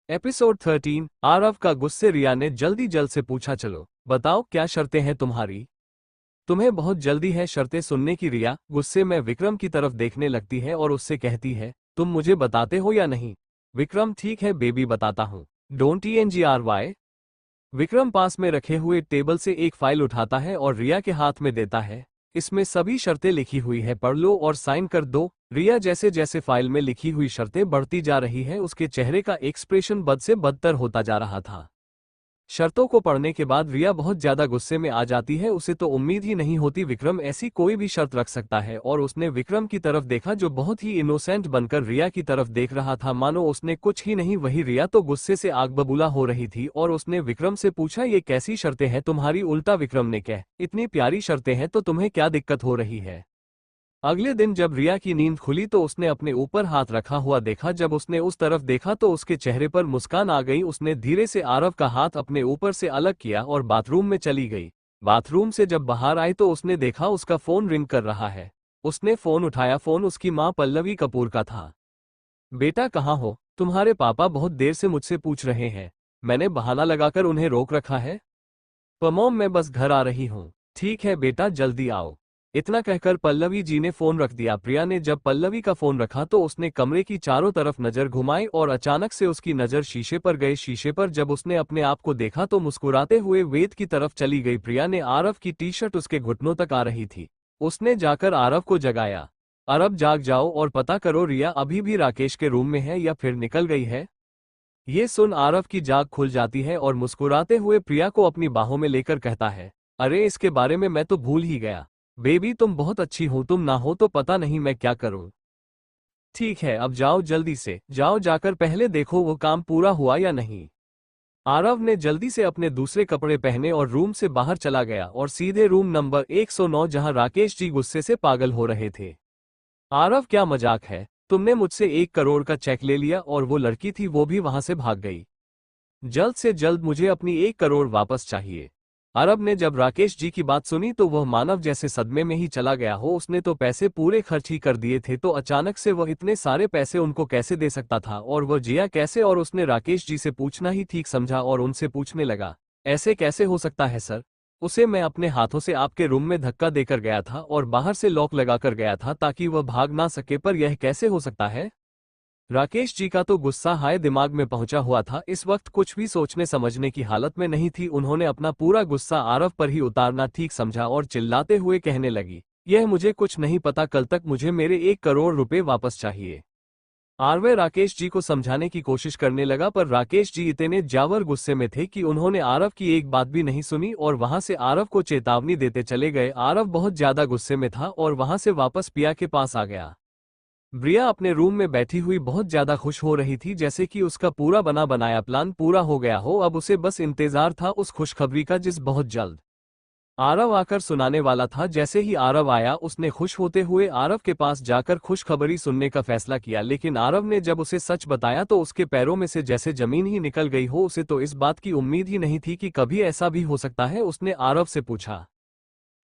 Episode 13। Aarav का गुस्से। रिया ने जल्दी जल्द से पूछा, चलो बताओ क्या शर्तें हैं तुम्हारी। तुम्हें बहुत जल्दी है शर्तें सुनने की। रिया गुस्से में विक्रम की तरफ देखने लगती है और उससे कहती है, तुम मुझे बताते हो या नहीं। विक्रम, ठीक है बेबी बताता हूँ। Don't ENGRY। विक्रम पास में रखे हुए टेबल से एक फाइल उठाता है और रिया के हाथ में देता है। इसमें सभी शर्तें लिखी हुई है, पढ़ लो और साइन कर दो। रिया जैसे जैसे फाइल में लिखी हुई शर्तें बढ़ती जा रही है, उसके चेहरे का एक्सप्रेशन बद से बदतर होता जा रहा था। शर्तों को पढ़ने के बाद रिया बहुत ज्यादा गुस्से में आ जाती है। उसे तो उम्मीद ही नहीं होती विक्रम ऐसी कोई भी शर्त रख सकता है, और उसने विक्रम की तरफ देखा जो बहुत ही इनोसेंट बनकर रिया की तरफ देख रहा था, मानो उसने कुछ ही नहीं। वही रिया तो गुस्से से आग बबूला हो रही थी और उसने विक्रम से पूछा, ये कैसी शर्तें हैं तुम्हारी। उल्टा विक्रम ने कहा, इतनी प्यारी शर्तें हैं तो तुम्हें क्या दिक्कत हो रही है। अगले दिन जब रिया की नींद खुली तो उसने अपने ऊपर हाथ रखा हुआ देखा। जब उसने उस तरफ देखा तो उसके चेहरे पर मुस्कान आ गई। उसने धीरे से आरव का हाथ अपने ऊपर से अलग किया और बाथरूम में चली गई। बाथरूम से जब बाहर आई तो उसने देखा उसका फोन रिंग कर रहा है। उसने फोन उठाया। फोन उसकी मां पल्लवी कपूर का था। बेटा कहाँ हो, तुम्हारे पापा बहुत देर से मुझसे पूछ रहे हैं। मैंने बहाना लगाकर उन्हें रोक रखा है। मॉम मैं बस घर आ रही हूँ। ठीक है बेटा जल्दी आओ। इतना कहकर पल्लवी जी ने फोन रख दिया। प्रिया ने जब पल्लवी का फोन रखा तो उसने कमरे की चारों तरफ नजर घुमाई और अचानक से उसकी नजर शीशे पर गई। शीशे पर जब उसने अपने आप को देखा तो मुस्कुराते हुए वेद की तरफ चली गई। प्रिया ने आरव की टी शर्ट उसके घुटनों तक आ रही थी। उसने जाकर आरव को जगाया। आरव जाग जाओ और पता करो रिया अभी भी राकेश के रूम में है या फिर निकल गई है। ये सुन आरव की जाग खुल जाती है और मुस्कुराते हुए प्रिया को अपनी बाहों में लेकर कहता है, अरे इसके बारे में मैं तो भूल ही गया। बेबी तुम बहुत अच्छी हो, तुम ना हो तो पता नहीं मैं क्या करूं। ठीक है अब जाओ जल्दी से जाओ, जाकर पहले देखो वो काम पूरा हुआ या नहीं। आरव ने जल्दी से अपने दूसरे कपड़े पहने और रूम से बाहर चला गया और सीधे रूम नंबर 109 जहां राकेश जी गुस्से से पागल हो रहे थे। आरव क्या मजाक है, तुमने मुझसे 1 करोड़ का चेक ले लिया और वो लड़की थी वो भी वहां से भाग गई। जल्द से जल्द मुझे अपनी 1 करोड़ वापस चाहिए। अरब ने जब राकेश जी की बात सुनी तो वह मानव जैसे सदमे में ही चला गया हो। उसने तो पैसे पूरे खर्च ही कर दिए थे, तो अचानक से वह इतने सारे पैसे उनको कैसे दे सकता था, और वह जिया कैसे। और उसने राकेश जी से पूछना ही ठीक समझा और उनसे पूछने लगा, ऐसे कैसे हो सकता है सर। उसे मैं अपने हाथों से आपके रूम में धक्का देकर गया था और बाहर से लॉक लगाकर गया था ताकि वह भाग ना सके, पर यह कैसे हो सकता है। राकेश जी का तो गुस्सा हाय दिमाग में पहुंचा हुआ था। इस वक्त कुछ भी सोचने समझने की हालत में नहीं थी। उन्होंने अपना पूरा गुस्सा आरव पर ही उतारना ठीक समझा और चिल्लाते हुए कहने लगी, यह मुझे कुछ नहीं पता, कल तक मुझे मेरे 1 करोड़ रुपए वापस चाहिए। आरवे राकेश जी को समझाने की कोशिश करने लगा, पर राकेश जी इतने जावर गुस्से में थे कि उन्होंने आरव की एक बात भी नहीं सुनी और वहां से आरव को चेतावनी देते चले गए। आरव बहुत ज्यादा गुस्से में था और वहां से वापस पिया के पास आ गया। प्रिया अपने रूम में बैठी हुई बहुत ज्यादा खुश हो रही थी, जैसे कि उसका पूरा बना बनाया प्लान पूरा हो गया हो। अब उसे बस इंतजार था उस खुशखबरी का जिस बहुत जल्द आरव आकर सुनाने वाला था। जैसे ही आरव आया उसने खुश होते हुए आरव के पास जाकर खुशखबरी सुनने का फैसला किया, लेकिन आरव ने जब उसे सच बताया तो उसके पैरों में से जैसे जमीन ही निकल गई हो। उसे तो इस बात की उम्मीद ही नहीं थी कि कभी ऐसा भी हो सकता है। उसने आरव से पूछा।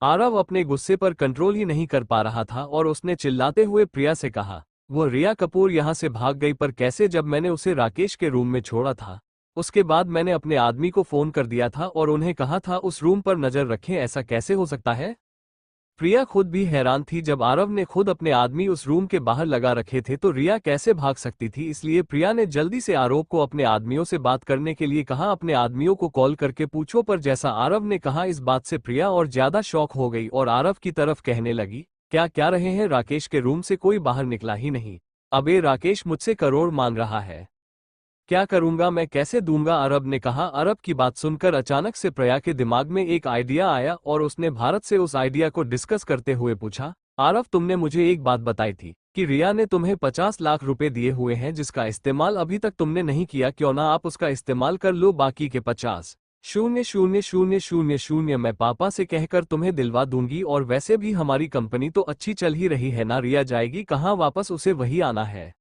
आरव अपने गुस्से पर कंट्रोल ही नहीं कर पा रहा था और उसने चिल्लाते हुए प्रिया से कहा, वो रिया कपूर यहां से भाग गई, पर कैसे। जब मैंने उसे राकेश के रूम में छोड़ा था उसके बाद मैंने अपने आदमी को फोन कर दिया था और उन्हें कहा था उस रूम पर नजर रखें, ऐसा कैसे हो सकता है। प्रिया खुद भी हैरान थी। जब आरव ने खुद अपने आदमी उस रूम के बाहर लगा रखे थे तो रिया कैसे भाग सकती थी। इसलिए प्रिया ने जल्दी से आरव को अपने आदमियों से बात करने के लिए कहा, अपने आदमियों को कॉल करके पूछो। पर जैसा आरव ने कहा इस बात से प्रिया और ज्यादा शॉक हो गई और आरव की तरफ कहने लगी, क्या क्या रहे हैं, राकेश के रूम से कोई बाहर निकला ही नहीं। अबे राकेश मुझसे करोड़ मांग रहा है, क्या करूंगा मैं, कैसे दूंगा। अरब ने कहा। अरब की बात सुनकर अचानक से प्रिया के दिमाग में एक आइडिया आया और उसने भारत से उस आइडिया को डिस्कस करते हुए पूछा, आरव तुमने मुझे एक बात बताई थी कि रिया ने तुम्हें 50 लाख रुपए दिए हुए हैं जिसका इस्तेमाल अभी तक तुमने नहीं किया, क्यों ना आप उसका इस्तेमाल कर लो, बाकी के 50,000,000,000 मैं पापा से कहकर तुम्हें दिलवा दूंगी। और वैसे भी हमारी कंपनी तो अच्छी चल ही रही है ना, रिया जाएगी कहाँ वापस, उसे वही आना है।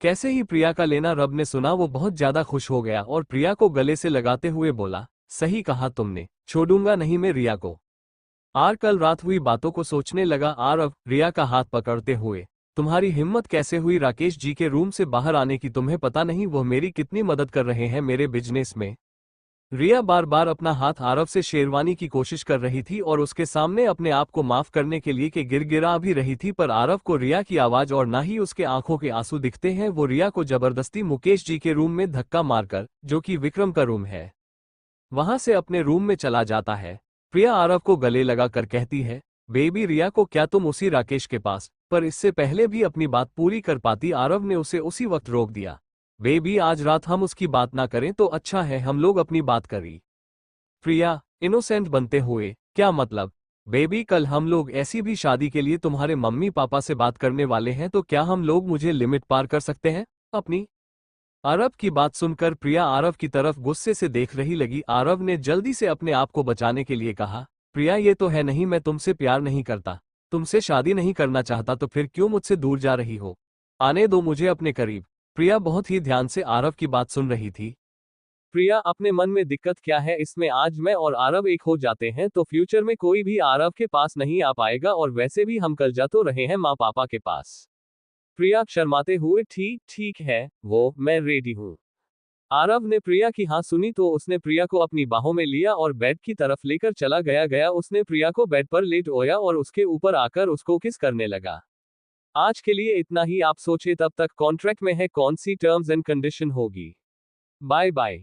कैसे ही प्रिया का लेना रब ने सुना वो बहुत ज्यादा खुश हो गया और प्रिया को गले से लगाते हुए बोला, सही कहा तुमने, छोड़ूंगा नहीं मैं रिया को। आर कल रात हुई बातों को सोचने लगा आरव रिया का हाथ पकड़ते हुए। तुम्हारी हिम्मत कैसे हुई राकेश जी के रूम से बाहर आने की, तुम्हें पता नहीं वो मेरी कितनी मदद कर रहे हैं मेरे बिजनेस में। रिया बार बार अपना हाथ आरव से शेरवानी की कोशिश कर रही थी और उसके सामने अपने आप को माफ करने के लिए कि गिड़गिड़ा भी रही थी, पर आरव को रिया की आवाज और ना ही उसके आंखों के आंसू दिखते हैं। वो रिया को जबरदस्ती मुकेश जी के रूम में धक्का मारकर, जो कि विक्रम का रूम है, वहां से अपने रूम में चला जाता है। प्रिया आरव को गले लगाकर कहती है, बेबी रिया को क्या तुम उसी राकेश के पास, पर इससे पहले भी अपनी बात पूरी कर पाती। आरव ने उसे उसी वक्त रोक दिया। बेबी आज रात हम उसकी बात ना करें तो अच्छा है, हम लोग अपनी बात करी। प्रिया इनोसेंट बनते हुए, क्या मतलब? बेबी कल हम लोग ऐसी भी शादी के लिए तुम्हारे मम्मी पापा से बात करने वाले हैं, तो क्या हम लोग मुझे लिमिट पार कर सकते हैं अपनी? आरव की बात सुनकर प्रिया आरव की तरफ गुस्से से देख रही लगी। आरव ने जल्दी से अपने आप को बचाने के लिए कहा, प्रिया ये तो है नहीं, मैं तुमसे प्यार नहीं करता, तुमसे शादी नहीं करना चाहता, तो फिर क्यों मुझसे दूर जा रही हो? आने दो मुझे अपने करीब। प्रिया बहुत ही ध्यान से आरव की बात सुन रही थी। प्रिया अपने मन में दिक्कत क्या है इसमें, आज मैं और आरव एक हो जाते हैं तो फ्यूचर में कोई भी आरव के पास नहीं आ पाएगा, और वैसे भी हम कल जा तो रहे हैं माँ पापा के पास। प्रिया शर्माते हुए, ठीक ठीक है, वो मैं रेडी हूँ। आरव ने प्रिया की हाँ सुनी तो उसने प्रिया को अपनी बाहों में लिया और बेड की तरफ लेकर चला गया। उसने प्रिया को बेड पर लेटाया और उसके ऊपर आकर उसको किस करने लगा। आज के लिए इतना ही, आप सोचे तब तक कॉन्ट्रैक्ट में है कौन सी टर्म्स एंड कंडीशन होगी। Bye bye.